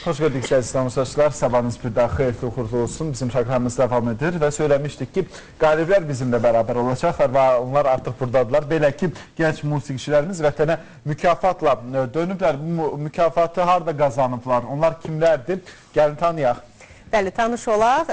Xoş gördük sizə tamaşaçılar. Sabahınız bir daha xeyirli, uğurlu olsun. Bizim proqramımız devam edir və söyləmişdik ki, qaliblər bizimlə bərabər olacaqlar və onlar artıq buradadılar. Belə ki, gənc musiqiçilərimiz vətənə mükafatla dönüblər. Bu mükafatı harada qazanıblar? Onlar kimlərdir? Gəlin tanıyaq. Bəli, tanış olaq.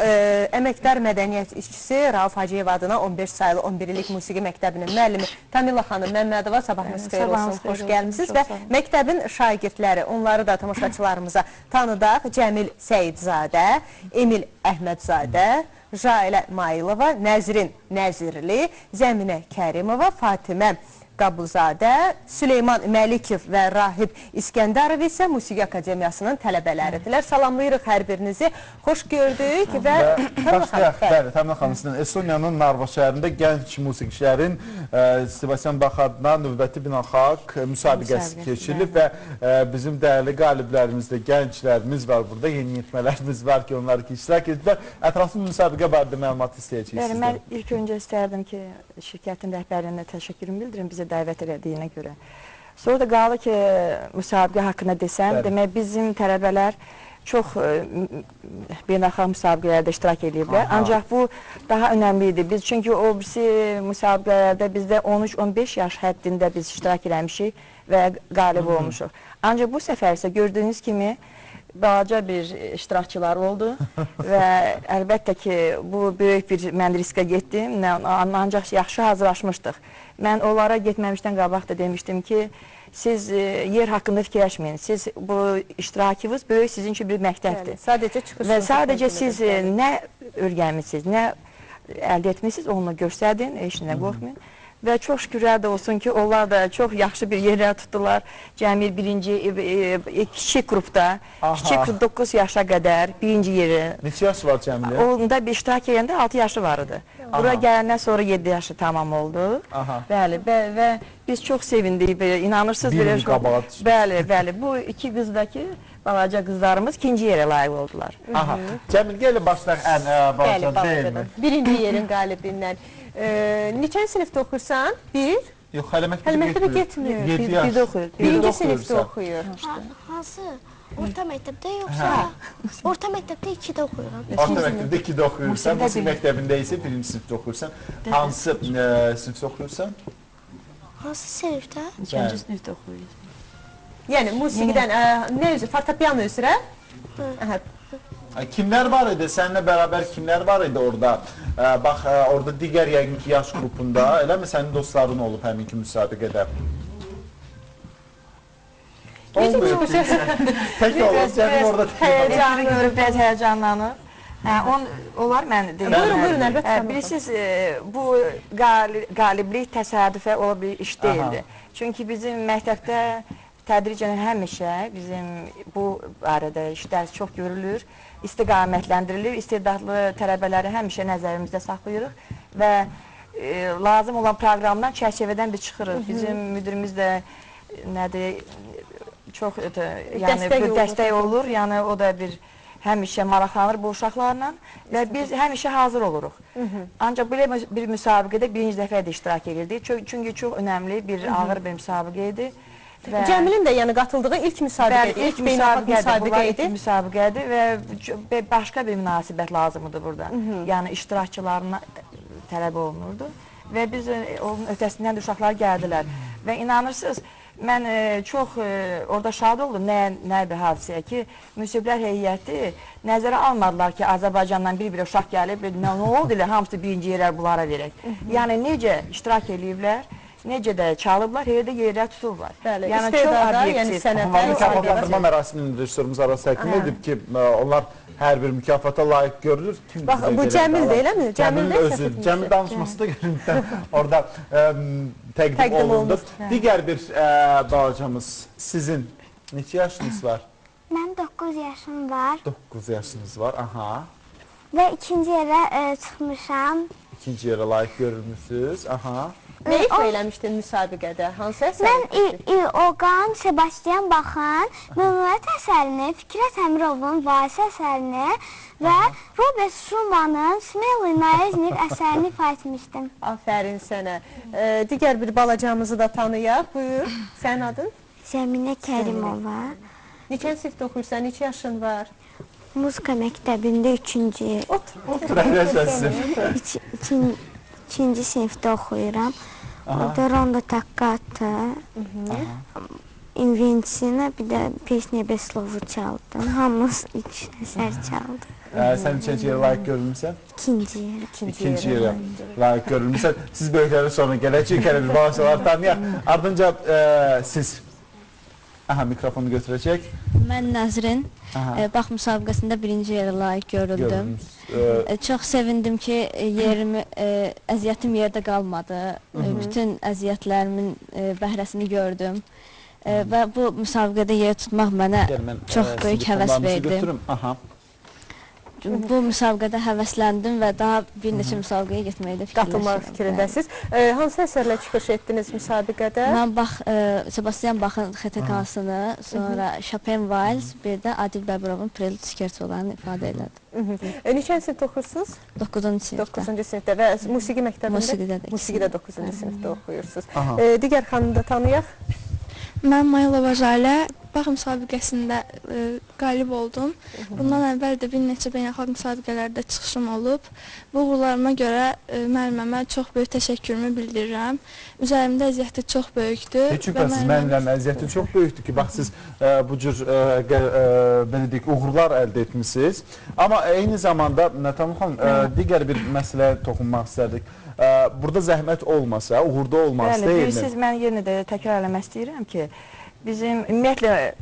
Əməkdar mədəniyyət işçisi Rauf Hacıyev adına 15 sayılı 11-lik musiqi məktəbinin müəllimi Tamila xanım Məmmədova, sabahınız xeyir olsun, xoş gəlmişsiniz. Və məktəbin şagirdləri, onları da tamaşaçılarımıza tanıdaq. Cəmil Səyidzadə, Emil Əhmədzadə, Jailə Mailova, Nəzrin Nəzirli, Zəminə Kərimova, Fatimə Qabulzadə, Süleyman Məlikov və Rahib İskəndarov isə Musiqi Akademiyasının tələbələridirlər. Salamlayırıq hər birinizi, xoş gördük və başlayaq. Bəli, Tamila xanım, sizin Estoniyanın Narva şəhərində gənc musiqiçilərin Sebastian Bach adına növbəti beynəlxalq müsabiqəsi keçirilib və bizim dəyərli qaliblərimiz də gənclərimiz var burada, yeniyetmələrimiz var ki, onlar ki iştirak ediblər. Ətraflı müsabiqə barədə məlumat istəyəcəyik sizdən. Mən ilk öncə istərdim ki, şirkətin rəhbərliyinə təşəkkürümü bildirim bizə dəvət elədiyinə görə. Sonra da qaldı ki, müsabiqə haqqında desəm, demək bizim tələbələr çox beynəlxalq müsabiqələrdə iştirak ediblər. Ancaq bu daha önəmlidir. Biz çünki o birisi müsabiqələrdə bizdə 13-15 yaş həddində biz iştirak eləmişik və qalib olmuşuq. Ancaq bu səfər isə gördüyünüz kimi balaca bir iştirakçılar oldu və əlbəttə ki, bu böyük bir mən riskə getdim, ancaq yaxşı hazırlaşmışdıq. Mən onlara getməmişdən qabaq da demişdim ki, siz yer haqqında fikirləşməyin, siz bu iştirakınız böyük sizin üçün bir məktəbdir. Sadəcə çıxış və sadəcə siz nə öyrənmişsiniz, nə əldə etmişsiniz, onu göstərdin, heç nə qorxmayın. Və çox şükürlər də olsun ki, onlar da çox yaxşı bir yerlər tutdular. Cəmi kiçik qrupda, kiçik 49 yaşa qədər birinci yeri. Neçə yaşı var Cəmilə? Onda bir iştirak edəndə 6 yaşı var idi. Bura gələndən sonra 7 yaşı tamam oldu. Bəli, və biz çox sevindik, inanırsınız. Bir il qabağa düşmüş. Bəli, bəli. Bu iki qızdakı balaca qızlarımız ikinci yerə layiq oldular. Cəmil, gəlin başlayaq ən balaca deyilmi? Birinci yerin qalibindən. Neçən sinifdə oxursan? Bir? Yox, hələ məktəbə getmir. Birdə oxuyur. Birinci sinifdə oxuyur. Hansı? Orta məktəbdə yoxsa? Orta məktəbdə 2-də oxuyuram. Orta məktəbdə 2-də oxuyursan, musiqi məktəbində isə birinci sinifdə oxuyursan. Hansı sinifdə oxuyursan? Hansı sinifdə? İkinci sinifdə oxuyur. Yəni, musiqidən, nə üzrə? Fortepiano üzrə? Kimlər var idi? Səninlə bərabər kimlər var idi orada? Bax, orada digər yəqin ki, yaş qrupunda, eləmi sənin dostların olub həminki müsabiqədə? Olmuyor ki, pək olur, Cəmil orada Həyyəcanlanır, bəz həyyəcanlanır. Onlar mən deyim. Buyurun, əlbəttə. Bilirsiniz, bu qaliblik təsadüfə ola bir iş deyildi. Çünki bizim məktəbdə tədricən həmişə bizim bu barədə işlər çox görülür, istiqamətləndirilir, istedadlı tələbələri həmişə nəzərimizdə saxlayırıq və lazım olan proqramdan, çərçivədən bir çıxırıq. Bizim müdürümüz də nədir, çox dəstək olur, yəni o da bir həmişə maraqlanır bu uşaqlarla və biz həmişə hazır oluruq. Ancaq belə bir müsabiqədə birinci dəfə də iştirak edirdik, çünki çox önəmli bir ağır bir müsabiqə idi. Cəmilin də yəni qatıldığı ilk müsabiqədir, ilk beynəlxalq müsabiqə idi. İlk müsabiqədir və başqa bir münasibət lazımdır burada. Yəni iştirakçılarına tələb olunurdu və biz onun ötəsindən də uşaqlar gəldilər. Və inanırsınız, mən çox orada şad oldum, nə bir hadisəyə ki, müsiblər heyəti nəzərə almadılar ki, Azərbaycandan bir uşaq gəlib, nə oldu ilə hamısı birinci yerlər bunlara verək. Yəni necə iştirak ediblər, necə də çalıblar, yerdə yerlər tutublar. Yəni çox obyektiv. Onların mükafatlandırma mərasiminin rejissorumuz Aras Həkim edib ki, onlar hər bir mükafata layiq görülür. Bax, bu Cəmildir, eləmi? Cəmil danışması da görüntüdən orada təqdim olundu. Digər bir balacamız sizin neçə yaşınız var? Mənim 9 yaşım var. 9 yaşınız var, aha. Və ikinci yerə çıxmışam. İkinci yerə layiq görülmüşsünüz, aha. Nə ifa eləmişdin müsabiqədə? Hansı əsəri? Mən Oğan, Sebastian Baxın, Mümüvvət əsərini, Fikrət Əmirovun Vasi əsərini və Robert Schumannın Smelly Naiznik əsərini ifa etmişdim. Afərin sənə. Digər bir balacamızı da tanıyaq. Buyur, sənin adın? Zəminə Kərimova. Neçən sinifdə oxuyursan, neçə yaşın var? Muzika məktəbində 3-cü Otur, əyləşəsin. 2-ci sinifdə oxuyuram. Orada Ronda Takkata, İnventina, bir də Pesniya Beslovu çaldım. Hamımız 3 əsər çaldı. Sən neçənci yerə layiq görülmüsən? İkinci yerə. İkinci yerə layiq görülmüsən. Siz böyükləri sonra gələcək, hələ bir balacaları tanıyaq. Ardınca siz mikrofonu götürəcək. Mən Nəzrin, bax müsabiqəsində birinci yerə layiq görüldüm. Çox sevindim ki, əziyyətim yerdə qalmadı. Bütün əziyyətlərimin bəhrəsini gördüm. Və bu müsabiqədə yer tutmaq mənə çox böyük həvəs verdi. Bu müsabiqədə həvəsləndim və daha bir neçə müsabiqəyə getməyi də fikirləşirəm. Qatılmaq fikrindəsiz. Hansı əsərlə çıxış etdiniz müsabiqədə? Mən Sebastian Bach'ın XTK-sını, sonra Chopin Vals, bir də Adil Bəbirovun Prelude Scherzolarını ifadə elədim. Neçən sinifdə oxuyursunuz? 9-cu sinifdə. 9-cu sinifdə və musiqi məktəbində? Musiqidə 9-cu sinifdə oxuyursunuz. Digər xanımı da tanıyaq. Mən Mayılova Jalə, Bax müsabiqəsində qalib oldum. Bundan əvvəl də bir neçə beynəlxalq müsabiqələrdə çıxışım olub. Bu uğurlarıma görə müəllimə çox böyük təşəkkürümü bildirirəm. Üzərimdə əziyyəti çox böyükdür. Heç şübhəsiz müəllimlərin əziyyəti çox böyükdür ki, bax siz bu cür belə deyək, uğurlar əldə etmişsiniz. Amma eyni zamanda Nətan xanım, digər bir məsələyə toxunmaq istərdik. Burada zəhmət olmasa, uğurda olmaz deyil mi? Bilirsiniz, mən yenə də təkrar eləmək istəyirəm ki, bizim ümumiyyətlə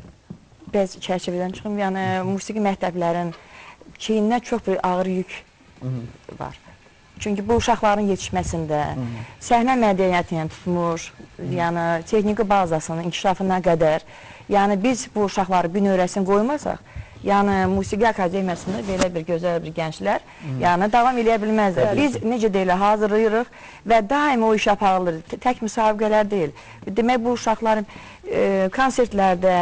bəzi çərçivədən çıxım, yəni musiqi məktəblərin çiyninə çox bir ağır yük var. Çünki bu uşaqların yetişməsində, səhnə mədəniyyətini tutmuş, yəni texniki bazasının inkişafına qədər, yəni biz bu uşaqları bünövrəsini qoymasaq, yəni Musiqi Akademiyasında belə bir gözəl bir gənclər yəni davam eləyə bilməzlər. Biz necə deyilə hazırlayırıq və daim o iş aparılır. Tək müsabiqələr deyil. Demək bu uşaqların konsertlərdə,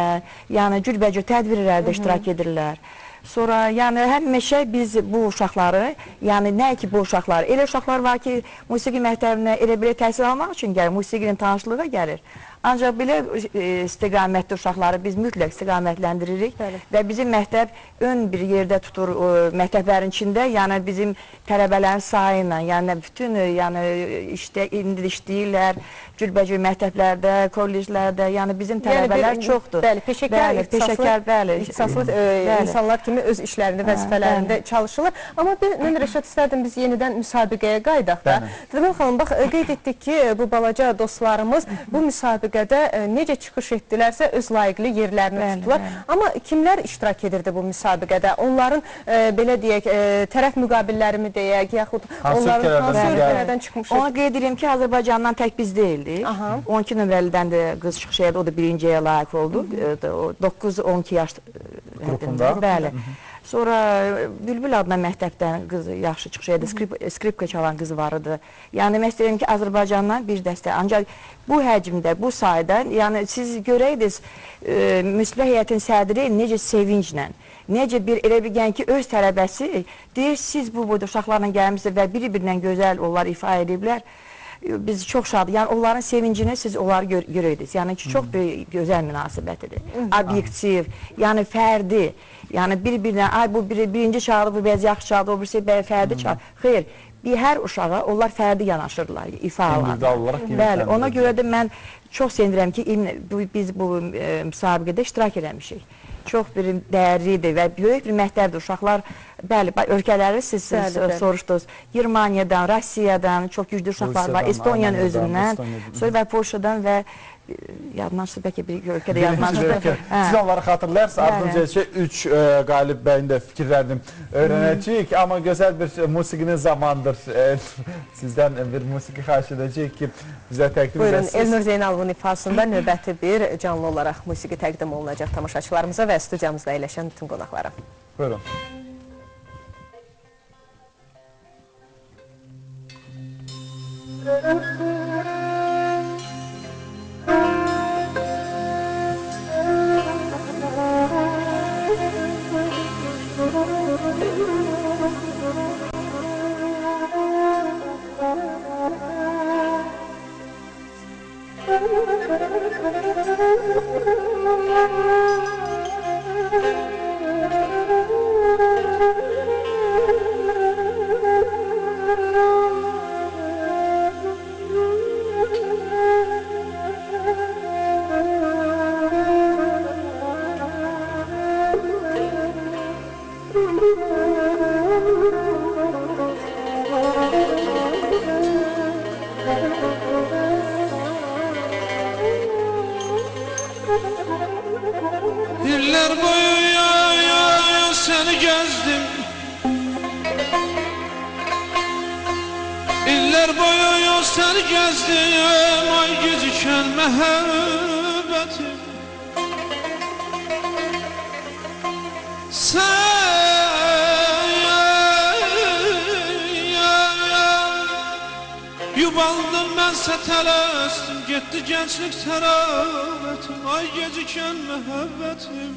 yəni cürbəcür tədbirlərdə iştirak edirlər. Sonra yəni həmişə biz bu uşaqları, yəni nə ki bu uşaqlar, elə uşaqlar var ki, musiqi məktəbinə elə belə təhsil almaq üçün gəlir, musiqinin tanışlığa gəlir. Ancaq belə istiqamətli uşaqları biz mütləq istiqamətlendiririk və bizim məktəb ön bir yerdə tutur məktəblərin içində, yəni bizim tələbələrin sayı ilə, yəni bütün indi işləyirlər, cürbəcür məktəblərdə, kolleclərdə, yəni bizim tələbələr çoxdur. Bəli, peşəkar, ixtisaslı insanlar kimi öz işlərində, vəzifələrində çalışırlar. Amma mən Rəşad istərdim biz yenidən müsabiqəyə qaydaq da. Demək xanım, bax, qeyd etdik ki, bu balaca dostlarımız bu müsabiqədə necə çıxış etdilərsə öz layiqli yerlərini tutdular. Amma kimlər iştirak edirdi bu müsabiqədə? Onların, belə deyək, tərəf müqabillərimi deyək, yaxud onların hansı ölkələrdən çıxmışıq? Ona qeyd edirəm ki, Azərbaycandan tək biz deyildik. 12 nömrəlidən də qız çıxış edirdi, o da birinciyə layiq oldu. 9-12 yaş qrupunda. Bəli. Sonra Bülbül adına məktəbdən qız yaxşı çıxış edirdi, skripka çalan qız var idi. Yəni, mən istəyirəm ki, Azərbaycandan bir dəstə. Ancaq bu həcmdə, bu sayda, yəni siz görəydiniz, müsbət heyətin sədri necə sevinclə, necə elə bir gən ki, öz tələbəsi deyir, siz bu uşaqlarla gəlmişsiniz və bir-birindən gözəl onlar ifa ediblər. Biz çox şadıq. Yəni, onların sevincini siz onları görəydiniz. Yəni ki, çox böyük, gözəl münasibətidir. Obyektiv, yəni fərdi. Yəni, bir-birinə, ay bu birinci çaldı, bu bəzi yaxşı çaldı, o birisi fərdi çaldı. Xeyr, hər uşağa onlar fərdi yanaşırlar, ifalarla. Bəli, ona görə də mən çox sevinirəm ki, biz bu müsabiqədə iştirak eləmişik. Çox bir dəyərlidir və böyük bir məktəbdir. Uşaqlar, bəli, ölkələri siz soruşdunuz. Germaniyadan, Rusiyadan çox güclü uşaqlar var. Estoniyanın özündən, sonra və Polşadan və yadmançı bəlkə bir ölkədə yadmançı. Siz onları xatırlayarsınız, ardınca 3 qalib bəyin də fikirlərini öyrənəcəyik. Amma gözəl bir musiqinin zamandır. Sizdən bir musiqi xahiş edəcəyik ki, bizə təqdim edəsiniz. Buyurun, Elnur Zeynalovun ifasında növbəti bir canlı olaraq musiqi təqdim olunacaq tamaşaçılarımıza və studiyamızda əyləşən bütün qonaqlara. Buyurun. İller boyu ya seni gezdim. İller boyu seni gezdim. Ay geciken məhəbbətim. Yubaldın mənsə tələsdim, getdi gençlik təravətim. Ay gecikən məhəbbətim.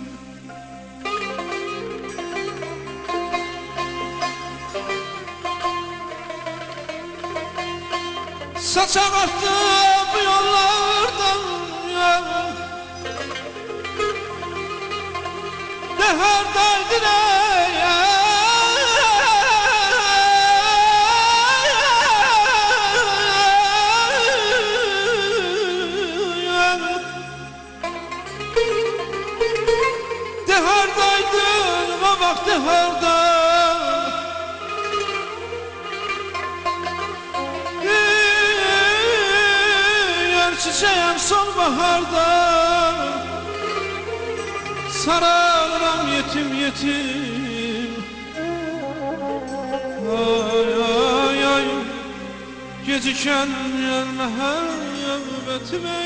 Saç ağarttı bu yollardan ya. Dəhərdaydı ya. Dehardaydın o vaxt deharda. Yer çiçeğim sonbaharda. Sararıram yetim yetim. Ay ay ay. Geciken yer məhəbbətime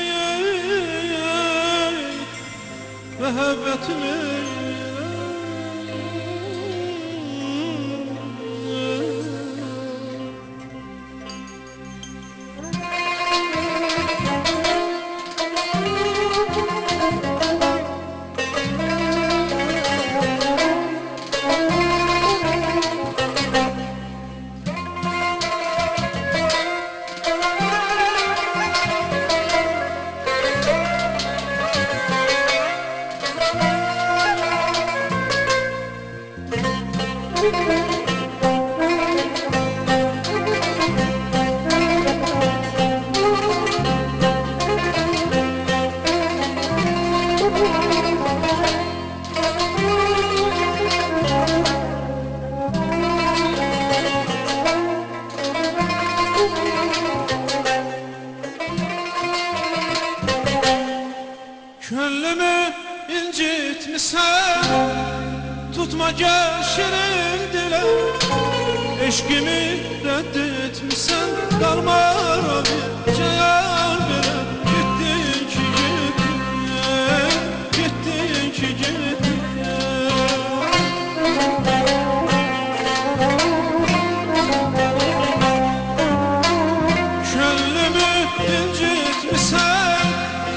məhəbbətime. Könlümü incitmişsen, tutma gel şirin dile. Eşkimi reddetmişsen, kalmara bir ceyal bile. Gittin ki gittin, gittin ki gittin. Könlümü incitmişsen,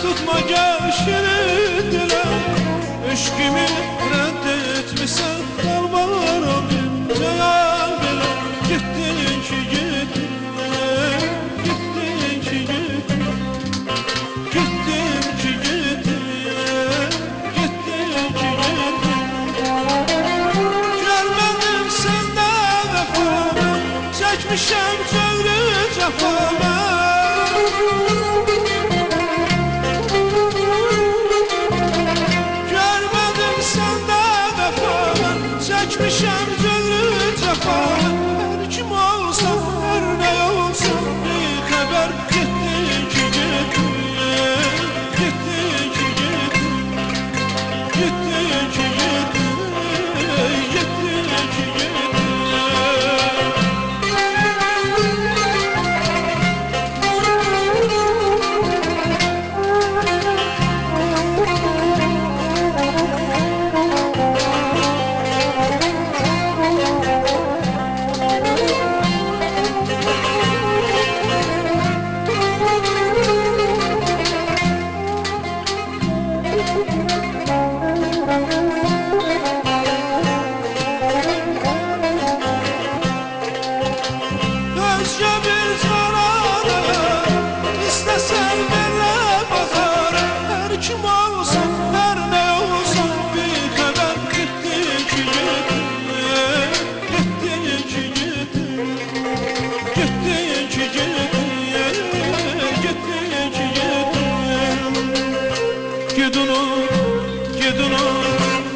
tutma gel şirin dile. Eşkimi reddetmişsen, kalmara bir ceyal bile. Gittin ki gittin, gittin ki gittin. Gittin ki gittin, gittin ki gittin. Görmedim sende vefamı, çekmişem cövrü cefamı. Çekmişem cövrü cefanı. Her kim olsa, her ne olsa bir haber. Gittin ki gittin, gittin ki gittin. Gittin ki gittin, gittin ki gittin.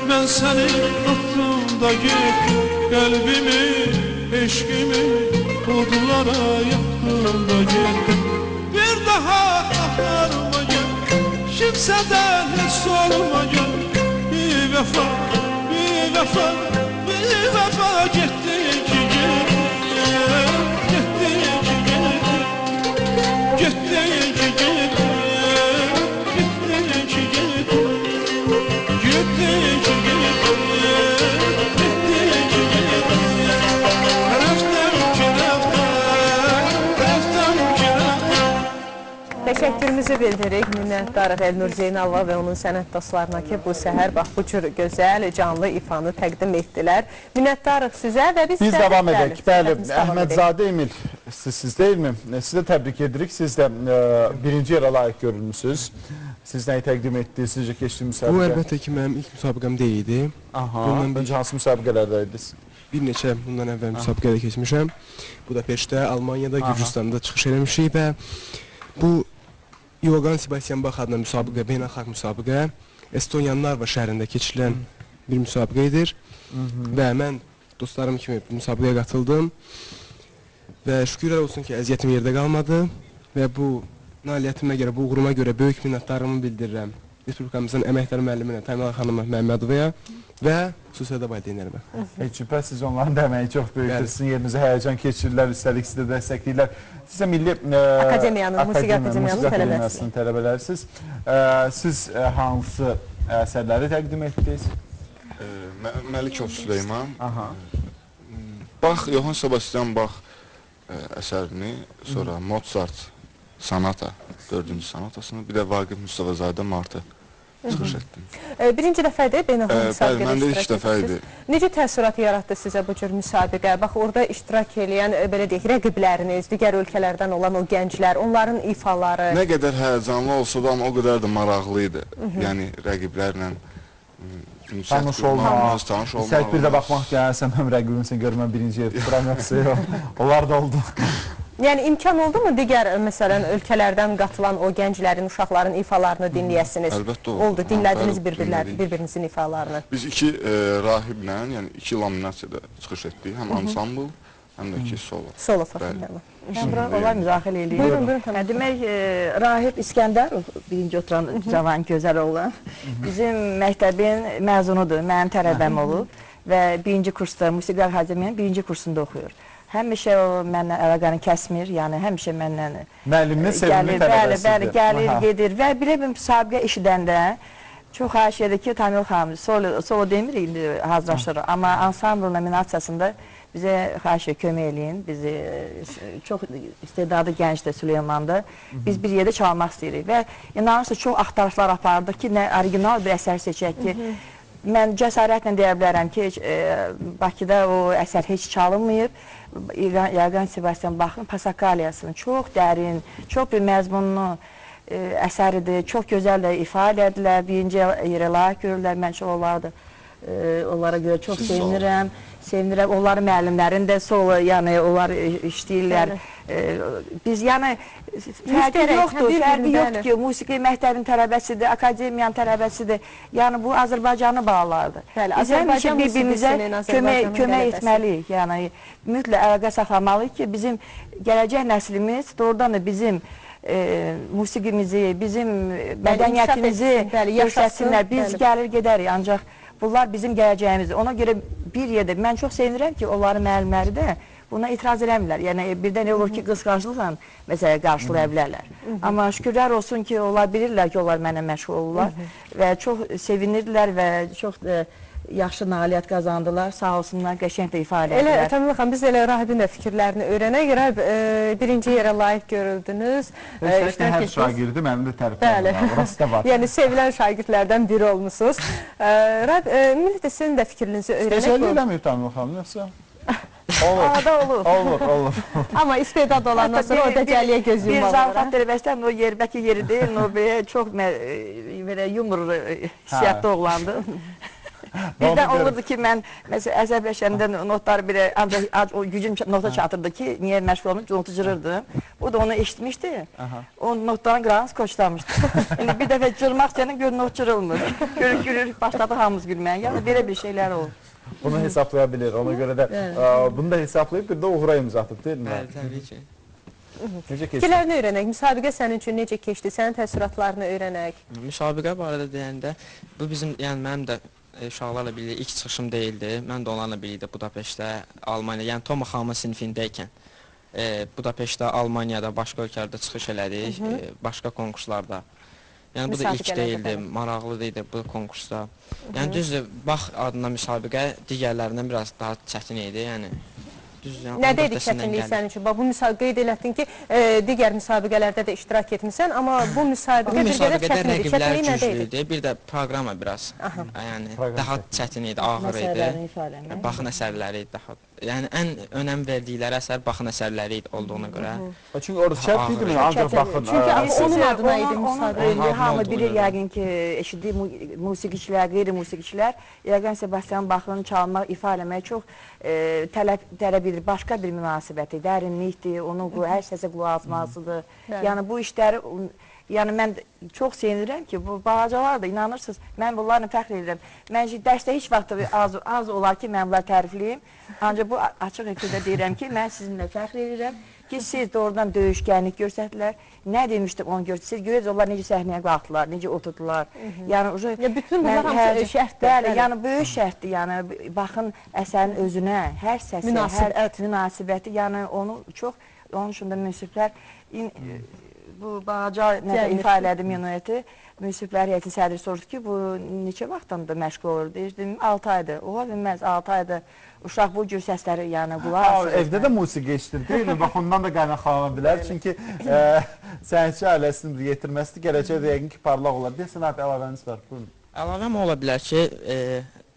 Ben seni attım da git, kalbimi, eşkimi odlara yaktım da git. Bir daha aktarma gel, kimseden hiç sorma gel. vəfa, bir vəfa getdi ki getdi, getdi ki getdi, getdi ki getdi, getdi ki getdi, getdi ki getdi, getdi ki getdi. Rəftəm ki rəftəm, rəftəm ki rəftəm. Təşəkkürümüzü bildiririk, minnətdarıq Elnur Zeynalova və onun sənət dostlarına ki, bu səhər bax bu cür gözəl, canlı ifanı təqdim etdilər. Minnətdarıq sizə və biz davam edək. Bəli, Əhmədzadə Emil, siz deyilmi? Sizə təbrik edirik. Siz də birinci yerə layiq görülmüşsünüz. Siz nəyi təqdim etdiniz, sizcə keçdi müsabiqə? Bu, əlbəttə ki, mənim ilk müsabiqəm deyildi. Öncə hansı müsabiqələrdəydiniz? Bir neçə bundan əvvəl müsabiqədə keçmişəm. Budapeştdə, Almaniyada, Gürcüstanda çıxış eləmişik və bu Yoğan Sebastian Bach adına müsabiqə, beynəlxalq müsabiqə Estoniyanın Narva şəhərində keçirilən bir müsabiqədir və mən dostlarım kimi müsabiqəyə qatıldım və şükürlər olsun ki, əziyyətim yerdə qalmadı və bu nailiyyətimə görə, bu uğuruma görə böyük minnətdarlığımı bildirirəm Respublikamızın əməkdar müəlliminə, Təmilah xanımı Məmmədovaya və xüsusilə də valideynlərimə. Heç şübhə, siz onların da əməyi çox böyükdür. Sizin yerinizə həyəcan keçirirlər, üstəlik sizi də dəstəkləyirlər. Siz də Milli Musiqi Akademiyasının tələbələrisiniz. Siz hansı əsərləri təqdim etdiniz? Məlikov Süleyman. Bach, Johann Sebastian Bach əsərini, sonra Mozart Sonata, 4-cü sonatasını, bir də Vaqif Mustafazadə Martı çıxış etdim. Birinci dəfədir beynəlxalq müsabiqədə Bəli, məndə ilk dəfə idi. Necə təəssürat yaratdı sizə bu cür müsabiqə? Bax, orada iştirak edən, belə deyək, rəqibləriniz, digər ölkələrdən olan o gənclər, onların ifaları... Nə qədər həyəcanlı olsa da, amma o qədər də maraqlı idi. Yəni, rəqiblərlə tanış olmaq, sən bir də baxmaq gəlsən, həm rəqibimsin, görməm birinci yer tuturam, yoxsa onlar da oldu. Yəni, imkan oldu mu digər, məsələn, ölkələrdən qatılan o gənclərin, uşaqların ifalarını dinləyəsiniz? Əlbəttə oldu. Oldu, dinlədiniz bir-birinizin ifalarını. Biz iki rahiblə, yəni iki laminasiyada çıxış etdik, həm ansambl, həm də ki solo. Solo fortepiano. Mən bura onlar müdaxilə edeyim. Buyurun. Demək, Rahib İskəndərov, birinci oturan cavan, gözəl olan, bizim məktəbin məzunudur, mənim tələbəm olub və birinci kursda, Musiqi Akademiyanın birinci kursunda oxuyur. Həmişə o mənlə əlaqəni kəsmir, yəni həmişə mənlə müəlliminin sevimli tələbəsidir. Bəli, gəlir, gedir və belə bir müsabiqə işidəndə çox xahiş edir ki, Təmilah xanım, solo demir, indi hazırlaşırıq, amma ansambl nominasiyasında bizə xahiş kömək eləyin, bizi çox istedadlı gəncdir Süleyman'da, biz bir yerdə çalmaq istəyirik və inanırsınız, çox axtarışlar apardıq ki, nə orijinal bir əsər seçək ki, mən cəsarətlə deyə bilərəm ki, Bakıda o əsər heç çalınmayıb, Yoğan Sebastian Bach'ın Pasakaliyasının çox dərin, çox bir məzmunlu əsəridir, çox gözəl də ifadə edilər, birinci yerə layiq görürlər, mən çox onlara görə çox sevinirəm. Sevinirəm, onların müəllimlərin də solo, yəni onlar işləyirlər. Biz, yəni, fərqi yoxdur ki, musiqi məktəbin tələbəsidir, akademiyanın tələbəsidir. Yəni, bu Azərbaycanı bağlardır. Biz həmişə bir-birimizə kömək etməliyik. Yəni, mütləq əlaqə saxlamalıyıq ki, bizim gələcək nəslimiz doğrudan da bizim musiqimizi, bizim mədəniyyətimizi göstərsinlər. Biz gəlir gedərik, ancaq bunlar bizim gələcəyimizdir. Ona görə bir yerdə, mən çox sevinirəm ki, onların müəllimləri də buna etiraz eləmirlər. Yəni, birdən nə olur ki, qısqanclıqla məsələ qarşılaya bilərlər. Amma şükürlər olsun ki, onlar bilirlər ki, onlar mənə məşğul olurlar və çox sevinirlər və çox yaxşı nailiyyət qazandılar, sağ olsunlar, qəşəng də ifadə edilər. Elə, Təmilah xanım, biz elə Rahibin də fikirlərini öyrənək. Rahib, birinci yerə layiq görüldünüz. Özellikle hər şagirdi mənim də təriflərim var, orası da var. Yəni, sevilən şagirdlərdən biri olmuşsunuz. Rahib, ümumiyyətlə sizin də fikrinizi öyrənək. Spesialli eləməyib Təmilah xanım, yoxsa? Arada olur. Olur. Amma istedad olandan sonra o dəcəliyə göz yummalı. Bir zarafat eləbəstəm, o yerbəki yeri deyil, o çox yumur hissiyatda oğlandı. Birdən olurdu ki, mən əsəbləşəndə notları belə, ancaq o gücüm nota çatırdı ki, niyə məşğul olmuş, notu cırırdım. O da onu eşitmişdi, o notların qırağını skoçlamışdı. İndi bir dəfə cırmaq istəyəndə gör, not cırılmır. Gülür, başladı hamımız gülməyə, yəni belə bir şeylər olur. Bunu hesablaya bilir, ona görə də bunu da hesablayıb, bir də uğura imza atıb, deyil mi? Bəli, təbii ki. Fikirlərini öyrənək, müsabiqə sənin üçün necə keçdi, sənin təəssüratlarını öyrənək. Müsabiqə barədə deyəndə, bu bizim, yəni mənim də uşaqlarla birlikdə ilk çıxışım deyildi. Mən də onlarla birlikdə Budapeştdə, Almaniya, yəni Toma Xalma sinifindəykən Budapeştdə, Almaniyada, başqa ölkələrdə çıxış elədik, başqa konkurslarda. Yəni bu da ilk deyildi, maraqlı idi bu konkursda. Yəni düzdür, bax adına müsabiqə digərlərindən biraz daha çətin idi, yəni. Nədə idi çətinlik sənin üçün? Bu qeyd elətdin ki, digər müsabiqələrdə də iştirak etmirsən, amma bu müsabiqə bir qədər çətin idi. Çətinlik nədə idi? Bir də proqrama biraz, yəni daha çətin idi, ağır idi. Baxın əsərləri idi daha. Yəni ən önəm verdikləri əsər baxın əsərləri idi olduğuna görə. Çünki orada şərt idi mi? Ancaq baxın. Çünki onun adına idi müsabiqə. Hamı bilir yəqin ki, eşitdiyi musiqiçilər, qeyri-musiqiçilər Yoğan Sebastian Bach'ın çalmaq, ifa eləmək çox tələb edir. Başqa bir münasibəti, dərinlikdir, onun hər səsə qulaq asmasıdır. Yəni bu işləri, yəni mən çox sevinirəm ki, bu balacalar da inanırsınız, mən bunlarla fəxr edirəm. Məncə dərsdə heç vaxt az olar ki, mən bunları tərifləyim. Ancaq bu açıq efirdə deyirəm ki, mən sizinlə fəxr edirəm ki, siz doğrudan döyüşkənlik göstərdilər. Nə demişdim onu göstərdilər. Siz görürsünüz, onlar necə səhnəyə qalxdılar, necə oturdular. Yəni, bütün bunlar hamısı şərtdir. Yəni, böyük şərtdir. Yəni, baxın əsərin özünə, hər səsi, hər münasibəti, yəni onu çox, onun üçün də münsiflər, bu balaca ifa elədi minueti, münsiflər heyətin sədri soruşdu ki, bu neçə vaxtdan da məşğul olur? Deyirdim, 6 aydır. Ola bilməz, 6 aydır. Uşaq bu cür səsləri, yəni qulaq asır. Evdə də musiqi eşitir, deyil mi? Bax, ondan da qaynaqlana bilər. Çünki sənətçi ailəsini yetirməsi gələcəkdə yəqin ki, parlaq olar. Deyəsən, abi, əlavəniz var. Buyurun. Əlavəm ola bilər ki,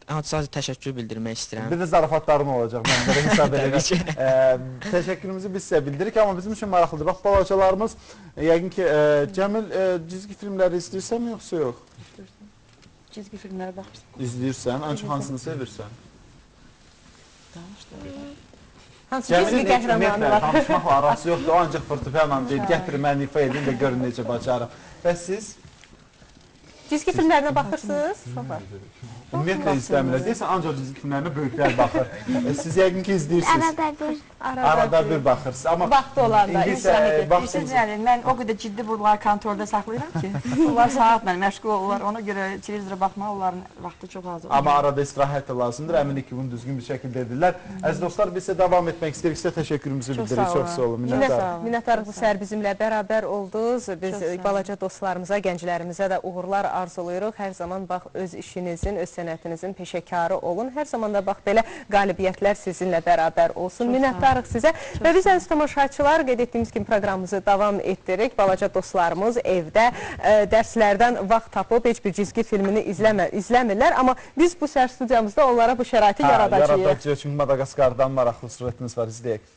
sadəcə təşəkkür bildirmək istəyirəm. Bir də zarafatlarım olacaq, mən belə hesab edəcəm. Təşəkkürümüzü biz sizə bildiririk, amma bizim üçün maraqlıdır. Bax, balacalarımız, yəqin ki, Cəmil, cizgi filmləri izləyirsən mi, yoxsa yox? Cizgi filmlərə baxırsan. İzləyirsən, ancaq hansını sevirsən? Hansı cizgi qəhrəmanı var? Tanışmaqla arası yoxdur, o ancaq fortepiyanla deyil, gətirin, mən ifa edin və görün necə bacarım. Və siz? Cizgi filmlərinə baxırsınız? Ümumiyyətlə izləmirlər. Deyəsən, ancaq cizgi filmlərinə böyüklər baxır. Siz yəqin ki, izləyirsiniz. Arada bir baxırsınız. Amma vaxtı olanda izləyirsiniz. Mən o qədər ciddi bunları kontorda saxlayıram ki, onlar saatla məşğul olurlar. Ona görə televizora baxmaq onların vaxtı çox az olur. Amma arada istirahət də lazımdır. Əminik ki, bunu düzgün bir şəkildə edirlər. Əziz dostlar, biz sizə davam etmək istəyirik. Sizə təşəkkürümüzü bildiririk. Çox sağ olun. Minnətdarıq bu səhər bizimlə bərabər oldunuz. Biz balaca dostlarımıza, gənclərimizə də uğurlar arzulayırıq. Hər zaman bax, öz işinizin, öz sənətinizin peşəkarı olun. Hər zaman da bax, belə qalibiyyətlər sizinlə bərabər olsun. Minnətdarıq sizə. Və biz əziz tamaşaçılar, qeyd etdiyimiz kimi proqramımızı davam etdiririk. Balaca dostlarımız evdə dərslərdən vaxt tapıb heç bir cizgi filmini izləmirlər. Amma biz bu səhər studiyamızda onlara bu şəraiti yaradacağıq. Yaradacağıq, çünki Madaqaskardan maraqlı surətiniz var, izləyək.